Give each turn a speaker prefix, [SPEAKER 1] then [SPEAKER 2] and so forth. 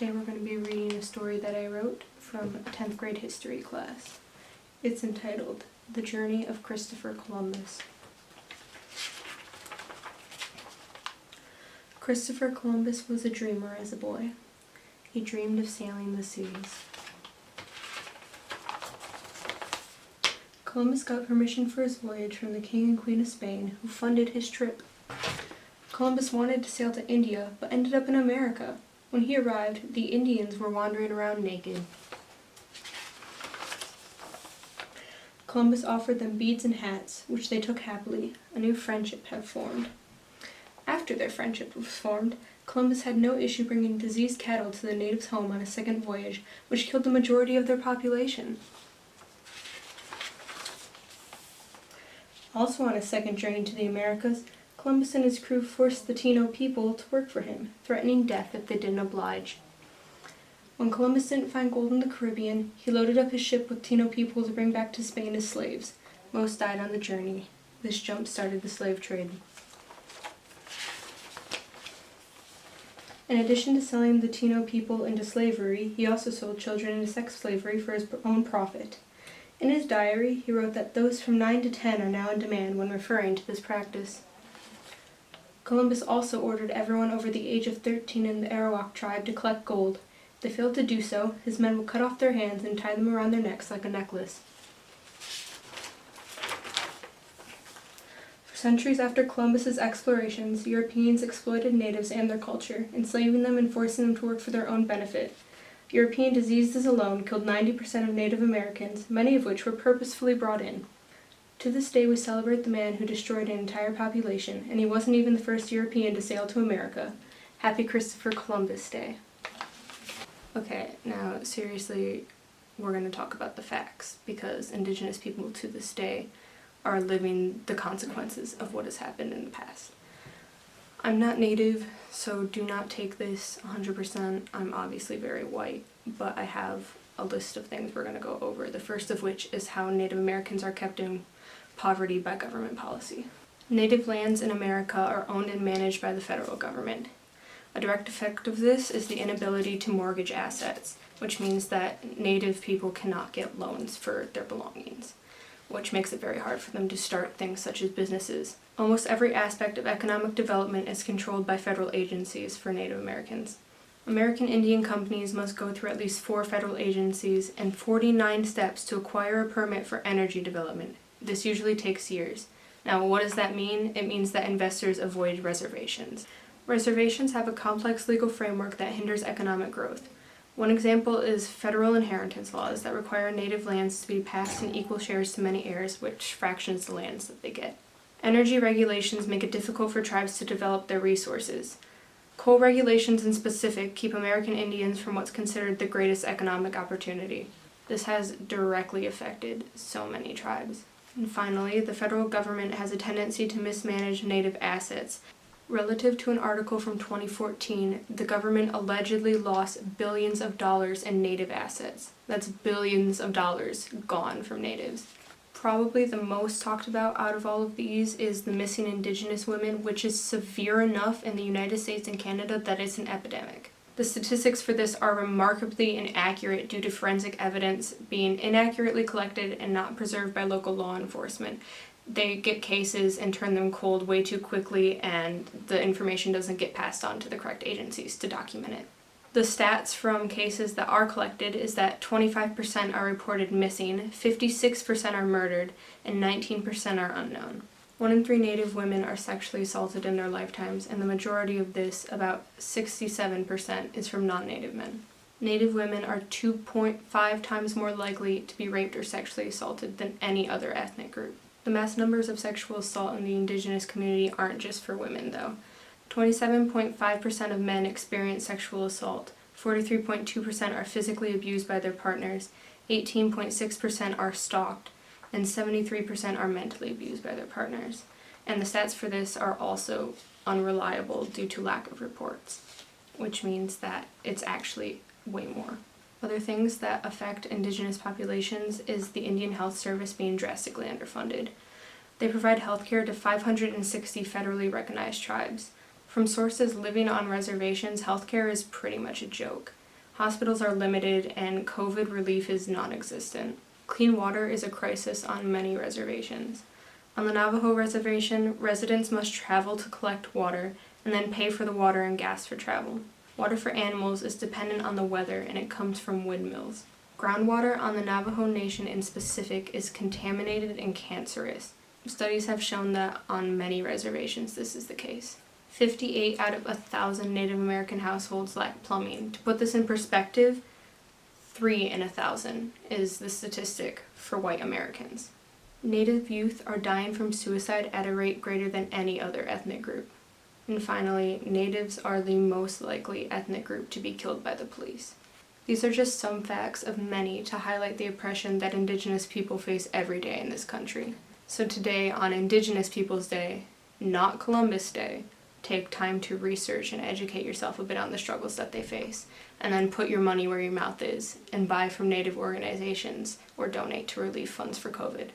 [SPEAKER 1] Today we're going to be reading a story that I wrote from a 10th grade history class. It's entitled, The Journey of Christopher Columbus. Christopher Columbus was a dreamer as a boy. He dreamed of sailing the seas. Columbus got permission for his voyage from the King and Queen of Spain, who funded his trip. Columbus wanted to sail to India, but ended up in America. When he arrived, the Indians were wandering around naked. Columbus offered them beads and hats, which they took happily. A new friendship had formed. After their friendship was formed, Columbus had no issue bringing diseased cattle to the natives' home on a second voyage, which killed the majority of their population. Also on his second journey to the Americas, Columbus and his crew forced the Taino people to work for him, threatening death if they didn't oblige. When Columbus didn't find gold in the Caribbean, he loaded up his ship with Taino people to bring back to Spain as slaves. Most died on the journey. This jump-started the slave trade. In addition to selling the Taino people into slavery, he also sold children into sex slavery for his own profit. In his diary, he wrote that those from 9 to 10 are now in demand when referring to this practice. Columbus also ordered everyone over the age of 13 in the Arawak tribe to collect gold. If they failed to do so, his men would cut off their hands and tie them around their necks like a necklace. For centuries after Columbus's explorations, Europeans exploited natives and their culture, enslaving them and forcing them to work for their own benefit. European diseases alone killed 90% of Native Americans, many of which were purposefully brought in. To this day we celebrate the man who destroyed an entire population, and he wasn't even the first European to sail to America. Happy Christopher Columbus Day. Okay, now seriously, we're going to talk about the facts, because Indigenous people to this day are living the consequences of what has happened in the past. I'm not Native, so do not take this 100%. I'm obviously very white, but I have a list of things we're going to go over. The first of which is how Native Americans are kept in poverty by government policy. Native lands in America are owned and managed by the federal government. A direct effect of this is the inability to mortgage assets, which means that Native people cannot get loans for their belongings, which makes it very hard for them to start things such as businesses. Almost every aspect of economic development is controlled by federal agencies for Native Americans. American Indian companies must go through at least 4 federal agencies and 49 steps to acquire a permit for energy development. This usually takes years. Now, what does that mean? It means that investors avoid reservations. Reservations have a complex legal framework that hinders economic growth. One example is federal inheritance laws that require native lands to be passed in equal shares to many heirs, which fractions the lands that they get. Energy regulations make it difficult for tribes to develop their resources. Coal regulations in specific keep American Indians from what's considered the greatest economic opportunity. This has directly affected so many tribes. And finally, the federal government has a tendency to mismanage native assets. Relative to an article from 2014, the government allegedly lost billions of dollars in native assets. That's billions of dollars gone from natives. Probably the most talked about out of all of these is the missing Indigenous women, which is severe enough in the United States and Canada that it's an epidemic. The statistics for this are remarkably inaccurate due to forensic evidence being inaccurately collected and not preserved by local law enforcement. They get cases and turn them cold way too quickly, and the information doesn't get passed on to the correct agencies to document it. The stats from cases that are collected is that 25% are reported missing, 56% are murdered, and 19% are unknown. 1 in 3 Native women are sexually assaulted in their lifetimes, and the majority of this, about 67%, is from non-Native men. Native women are 2.5 times more likely to be raped or sexually assaulted than any other ethnic group. The mass numbers of sexual assault in the Indigenous community aren't just for women, though. 27.5% of men experience sexual assault, 43.2% are physically abused by their partners, 18.6% are stalked, and 73% are mentally abused by their partners. And the stats for this are also unreliable due to lack of reports, which means that it's actually way more. Other things that affect Indigenous populations is the Indian Health Service being drastically underfunded. They provide healthcare to 560 federally recognized tribes. From sources living on reservations, healthcare is pretty much a joke. Hospitals are limited and COVID relief is non-existent. Clean water is a crisis on many reservations. On the Navajo reservation, residents must travel to collect water and then pay for the water and gas for travel. Water for animals is dependent on the weather and it comes from windmills. Groundwater on the Navajo Nation in specific is contaminated and cancerous. Studies have shown that on many reservations this is the case. 58 out of 1,000 Native American households lack plumbing. To put this in perspective, 3 in 1,000 is the statistic for white Americans. Native youth are dying from suicide at a rate greater than any other ethnic group. And finally, Natives are the most likely ethnic group to be killed by the police. These are just some facts of many to highlight the oppression that Indigenous people face every day in this country. So today, on Indigenous Peoples Day, not Columbus Day, take time to research and educate yourself a bit on the struggles that they face, and then put your money where your mouth is and buy from Native organizations or donate to relief funds for COVID.